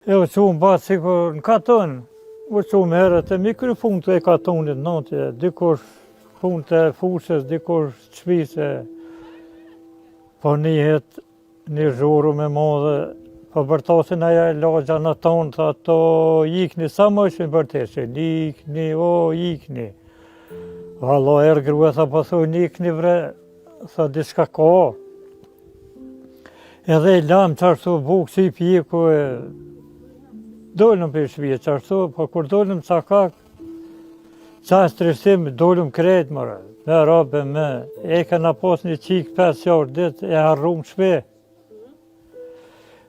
E u qumë batë sikur në katon, u qumë herët e mikro punë të e katonit nëntje, dikush punë të fushës, dikush të shpise, po njëhet një zhuru me modhe, po bërtasin aja e lagja në tonë, të ato ikni, sa më është në bërteshe, ikni, o ikni. Valla erë grua, tha po thuj, ikni vre, tha diska ka. Edhe i lamë qarësu bukë si pjeku e dollëm për shpije qarësu, po kur dollëm cakak, qa stresim dollëm krejt mërë, me rabe me, e këna pas një qikë 5 jarë dit, e harrum shpe.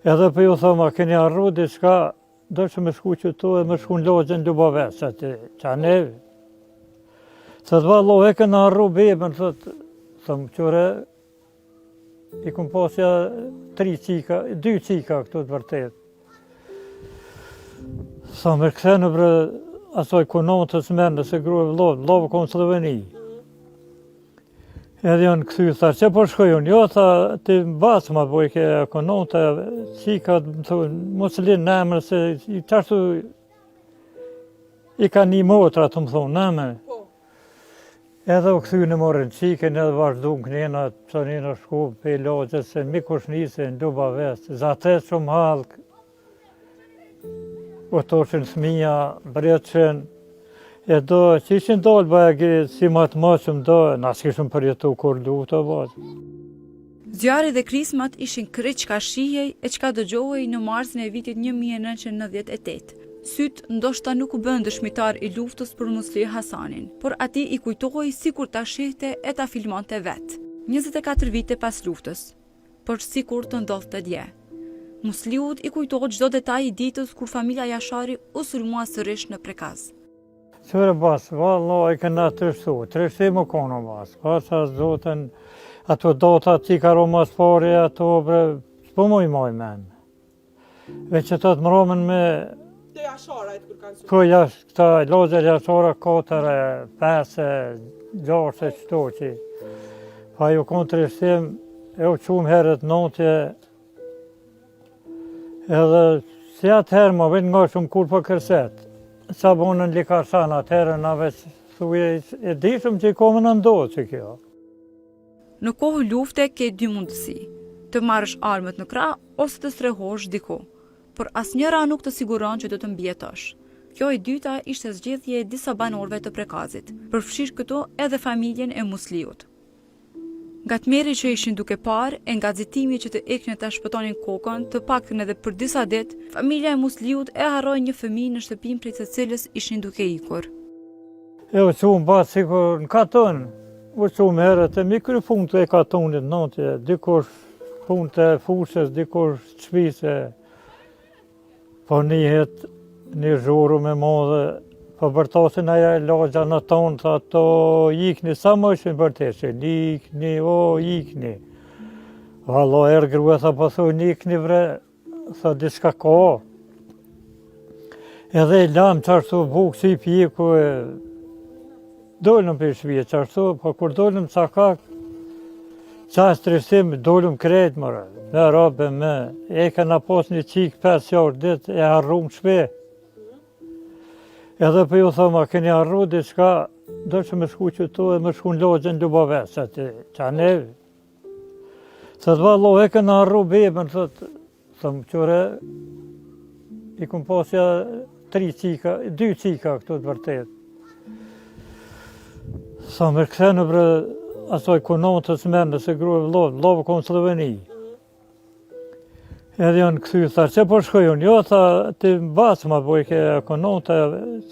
Edhe për ju thoma, keni harru diçka, do që me shku që tu e me shku në logjen Ljubaves, ati, qa neve. Thët vallo, e këna harru bebën, thëmë qëre, i kum pasja 2 qika këtu të vërtet. Sa me këthenu për asoj konotës mërë nëse grue vlovë konë Sloveni. Edhe janë këthy, tha, që po shkojun? Jo, tha, ti basë ma boj ke konotë, qika, më thonë, mos linë në emër, se i qashtu i ka një motra, të më thonë, në emër. Edhe u këthy në morën qiken, edhe vazhdu në kënjena, që njëna shku pe i logjes, se mikush njëse në Ljubaves, zates shumë halkë, o toshin thmija, breqen, e do që ishin dollë bëjë si matë maqëm do, nësë kishëm përjetu kur luft o bazë. Zjarri dhe krismat ishin krejt qka shihej e qka dëgjohej në marsin e vitit 1998. Syt ndoshta nuk u bën dëshmitar i luftës për Musli Hasanin, por ati i kujtohej sikur ta shihte e ta filmonte vet. 24 vite pas luftës, por sikur të ndodhte dje. Musliut i kujtohet çdo detaj i ditës kur familja Jashari u sulmua sërish në Prekaz. Qëre basë, valla e këna trështu më kono basë, pasë zotën, ato data tika romas pare, ato bre, s'po moj men. Veç që të të mromen me... Të Jasharajt kur kanë Po këta logja Jashara 4, 5, 6, qëto që. Pa ju konë trështim, e u qumë herët notje, edhe si atëherë më vetë nga shumë kur për kërset. Sa bonën likarsan atëherë na veç thuje e dishëm që i komën në ndodhë që kjo. Në kohë lufte ke 2 mundësi, të marrësh armët në krah ose të strehosh diku, por asnjëra nuk të siguron që do të mbjetosh. Kjo e dyta ishte zgjedhje e disa banorëve të Prekazit, përfshirë këto edhe familjen e Musliut. Nga tmerri që ishin duke parë e nga nxitimi që të iknin ta shpëtonin kokën, të paktën edhe për disa ditë, familja e Musliut e harroi një fëmijë në shtëpinë prej të cilës ishin duke ikur. E u qumë batë sikur në katon, u qumë herët e mikro punë të e katonit nëntje, dikush punë të fushës, dikush të shpise, po njëhet një zhuru me modhe, po bërtasin aja e lagja në tonë, të ato ikni, sa më është në bërteshe, ikni, o ikni. Valla erë grua, tha po thuj, ikni vre, tha diska ka. Edhe i lamë qarësu bukë si pjeku e dollëm për shpije qarësu, po kur dollëm cakak, qa stresim dollëm krejt mërë, me rabe me, e këna pas një qikë 5 jarë dit, e harrum shpe. Edhe për ju thoma, keni harru diçka, do që me shku që tu e me shku në logjen Ljubaves, ati, qa neve. Thët vallo, e këna harru bebën, thëmë qëre, i kum pasja 2 qika këtu të vërtet. Sa me këthenu për asoj konotës mërë nëse grue vlovë konë Sloveni. Edhe janë këthy, tha, që po shkojun? Jo, tha, ti basë ma boj ke konotë,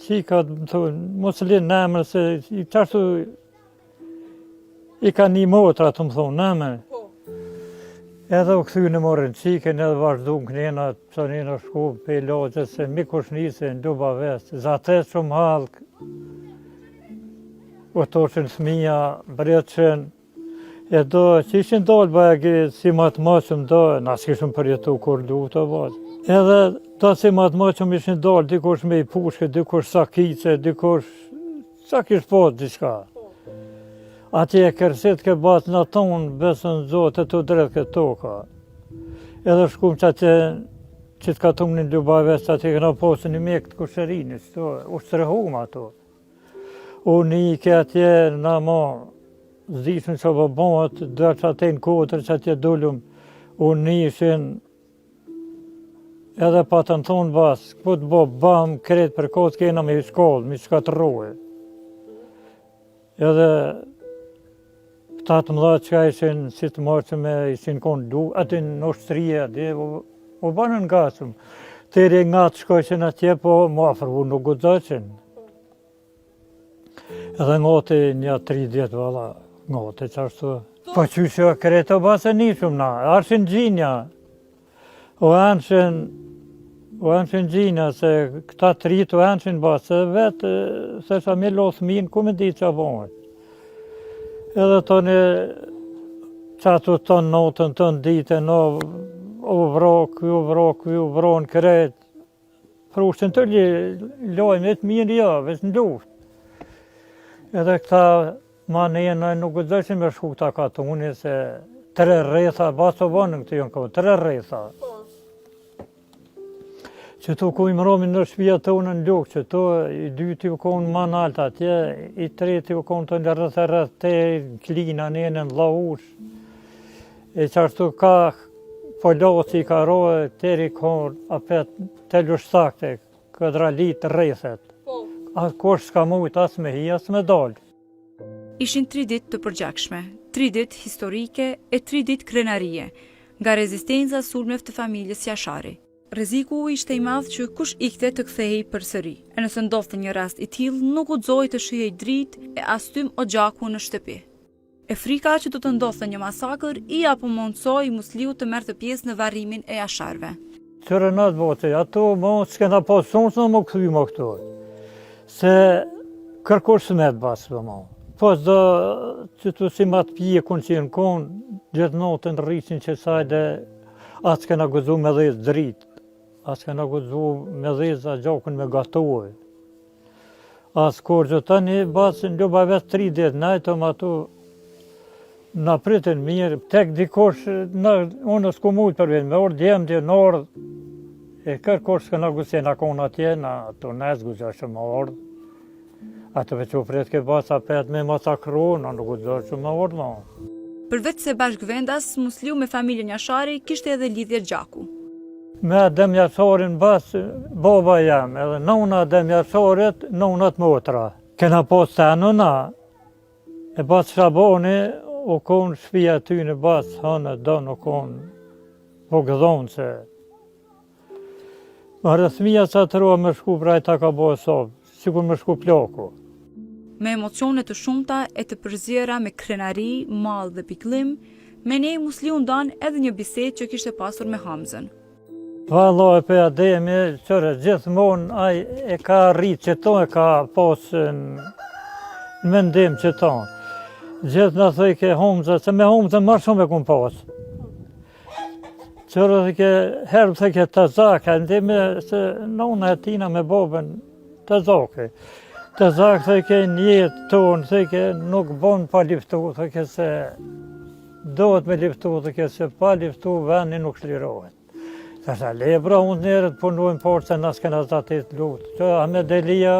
qika, më thonë, mos linë në emër, se i qashtu i ka një motra, të më thonë, në emër. Edhe u këthy në morën qiken, edhe vazhdu në kënjena, që njëna shku pe i logjes, se mikush njëse në Ljubaves, zates shumë halkë, o toshin thmija, breqen, e do që ishin dollë bëjë si matë maqëm do, nësë kishëm përjetu kur luft o bazë. Edhe do si matë maqëm ishin dollë, dikush me i pushke, dikush sakice, dikush sa kish pas diçka. Ati e kërsit ke batë në tonë, besën zotë e të drejtë këtë toka. Edhe shkum që ati që të katunin Lubave, sa të këna posën i mjek të kushërinës, u strehum ato. Unë i ke atje në ma zdishën që bëbonët, dhe që atë në kotër që atje dullum, unë ishin edhe pa të në thonë basë, ku të bo bam, kretë për kotë kena me shkollë, me shkatërojë. Edhe këta të mëdha që ishin si të marë që me ishin konë du, aty në ushtrije, u banën nga shumë. Tëri nga të shkojshin atje, po më afrvu nuk gudzaqin. Edhe ngoti një 30 valla, ngoti që ashtu. Po qyshë kretë o basë një shumë na, arshin gjinja. O anshin gjinja, se këta trit o anshin basë, vetë, se sa me lothë minë, ku me di që abohet. Edhe toni, që ato tonë notën, tonë ditën, u vro në kretë. Prushtin të lojme të mirë javës në luft. Edhe këta ma nejë nuk gëzëshin me shku këta katuni, se 3 rretha, basë o banën këtë jonë kohë, 3 rretha. Që tu ku i mëromin në shpia tonë në lukë, që tu i dyti u konë ma naltë atje, i treti u konë të në rrëth te klina njënë në laush. E që ashtu ka poloci ka rohe, teri konë apet të lushtakte, këdralit rrethet. A kosh s'ka mujt as me hi, as me dalë. Ishin 3 ditë të përgjakshme, 3 ditë historike e 3 ditë krenarie, nga rezistenca sulmeve të familjes Jashari. Rreziku ishte i madh që kush ikte të kthehej përsëri. E nëse ndodhte një rast i tillë, nuk guxoi të shihej dritë e as tym o gjaku në shtëpi. E frika që do të ndodhte një masakër i apo mundsoi Musliu të merrte pjesë në varrimin e Jasharëve. Qërë në atë bote, ato mos s'kena pas shumë se më këthy më këto. Se kërkosh së me të basë për më. Pas do që të si matë pjekun që në konë, gjithë notën rrisin që sajde, atë s'kena gëzu me dhezë dritë. Atë s'kena gëzu me dhezë a gjakun me gatohë. Asë kur që tani basë në ljuba vetë 3 ditë, najtëm ato në pritin mirë, tek dikosh, unë s'ku mujtë për vetë, me orë djemë në orë, e kërkosh s'kena gëse në konë atje, në ato nësë gëzë më orë. Ato që u pritë ke basë apet me masakru, në nuk gëzë më orë, no. Përveç se bashkëvendas, Musliu me familjen Jashari kishte edhe lidhje gjaku. Me Adem Jasharin basë, baba jam, edhe nëuna Adem Jasharit, nëunat motra. Kena pas të nëna, e basë Shaboni, u konë shpia ty në basë, hanë, donë, u konë, po gëdhonë se. Më rëthmija sa të roa me shku brajta ka bo sobë, sikur me shku ploku. Me emocione të shumta e të përzjera me krenari, mall dhe piklim, me nej Musliu ndan edhe një bisedë që kishte pasur me Hamzën. Valla e për Ademi, qërë, gjithmonë ai e ka rritë që to, e ka pasë në mendim që to. Gjithë në thëj ke Hamza, se me Hamza më shumë e kumë pasë. Qërë dhe ke herbë thëj ke të zake, ndime se nëna e tina me babën të zake. Të zakë thëj ke njetë tonë, thëj ke nuk bon pa liftu, thëj ke se dohet me liftu, thëj ke se pa liftu vendi nuk shlirohet. Thësha, lebra unë njerët punojnë por se nësë kena zatit lutë. Që Ahmed Elia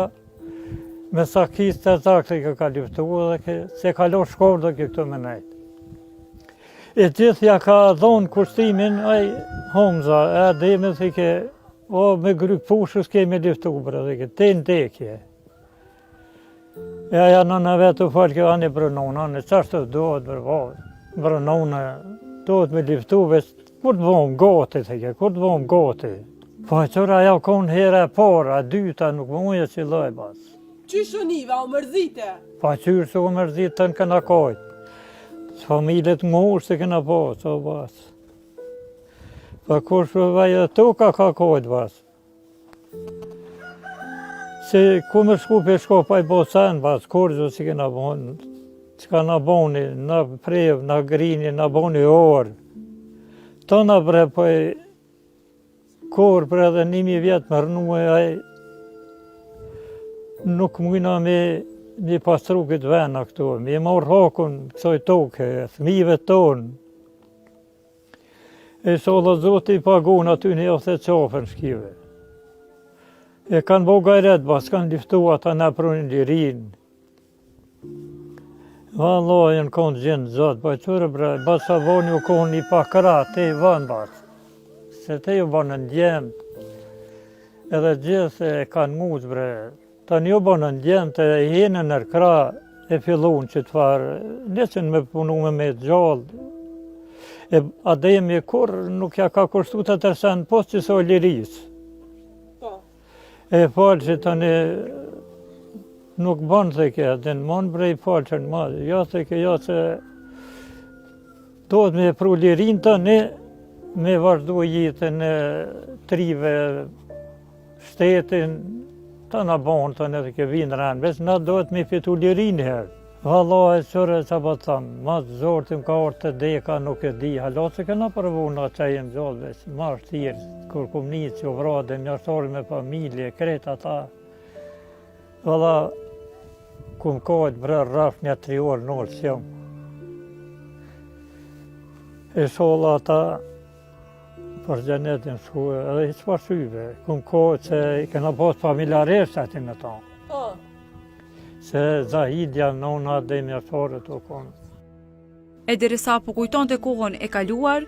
me sakis të zakë thëj ke ka liftu dhe se kalo shkorë dhe ke këto me nejtë. E gjithja ka dhonë kushtimin, aj Hamza, e Ademi thëj ke, o me gryk pushës kemi liftu, bre, dhe ke, te në dekje. E aja nëna vetë u falë kjo anë i brënona, anë qashtë të dohet brënona, dohet me liftu, kur të vëmë gati, theke, kur të vëmë gati. Po e qëra aja konë herë e parë, a dyta nuk më uje që loj basë. Qysh niva, u mërzite? Pa qyrë se u mërzite të në këna kajtë. Së familjet ngurë se këna po, që basë. Pa kur shë vajë të ka kajtë basë. Se ku me shku për shko pa i bosen, basë, kur që si këna bonë, që ka na boni, na prevë, na grini, na boni orë. Tona bre, po e kur bre dhe 1000 vjetë më rënue, nuk mujna me pastru këtë vena këtu, me marrë hakun kësoj toke, thmive tonë. E solla Zoti I pagun aty në jo the qafën shkive. E kanë bo gajret, bas kanë liftu ata në prunin lirin. Vallahi në konë gjendë zotë, bajtore bre, bas sa voni u konë një pakra, te I vanë bas. Se te ju banë në gjemë. Edhe gjithë e kanë nguzë bre. Ta një banë në gjemë të jenë në kra e fillun që të farë. Nesën me punu me gjallë. E ademi kur nuk ja ka kushtu të tërsen post që so lirisë. Po. E falë që tani nuk banë të ke, dhe në manë brej falë që në madhë. Ja të ke, ja që do të me pru lirin të ne me vazhdu jetën e trive, shtetin, të në banë të ne të ke vinë rënë, besë na do të me fitu lirin herë. Vallahi qërë që po të thamë, ma të zorë të më ka orë të deka nuk e di, hala që këna përvu nga që jenë gjallëve, ma shtirë, kur kum një që vrade, mjashtori me familje, kreta ta. Valla, kum kohët bre rraf një 3 orë nëllë që jam. E shola ta për gjenetin shku, edhe i që pashyve, kum kohët që i kena posë familjaresht ati me ta. Se Zahidja nona dhe mjashore të konë. E derisa po kujton të kohën e kaluar,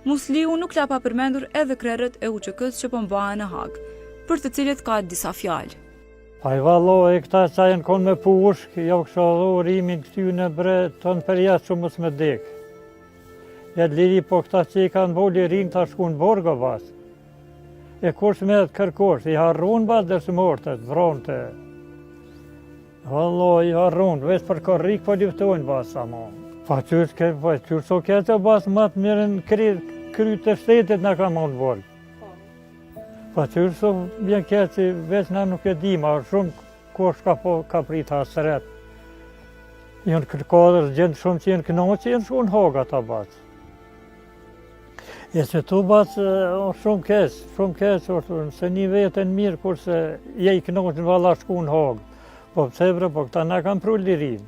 Musliu nuk la pa përmendur edhe krerët e UÇK-s që po mbahen në Hag, për të cilët ka disa fjalë. Pa I vallohi këta që jenë konë me pushk, jo kësha dho rimin këtyne bre, tonë për jashtë që mos me dek. Jetë liri po këta që I kanë bo lirin të shku në borgo bas. E kush me të kërkosh, I harrun bas dhe së mortet, vronte. Vallahi I harrun, veç për korrik po liftojnë bas sa mo. Pa qyrë so kete bas matë mirën kry të shtetit në ka mund volë. Pa qyrë so bjen kete veç në nuk e di, ma shumë kush ka prit hasret. Jënë kërkadër, gjendë shumë që jenë knoqë, jenë shumë hoga ta bas. E që tu bas shumë kesë, se një vetën mirë kurse je I knoqë në valla shku në hogë. Po pëse bre, po këta na kanë pru lirin.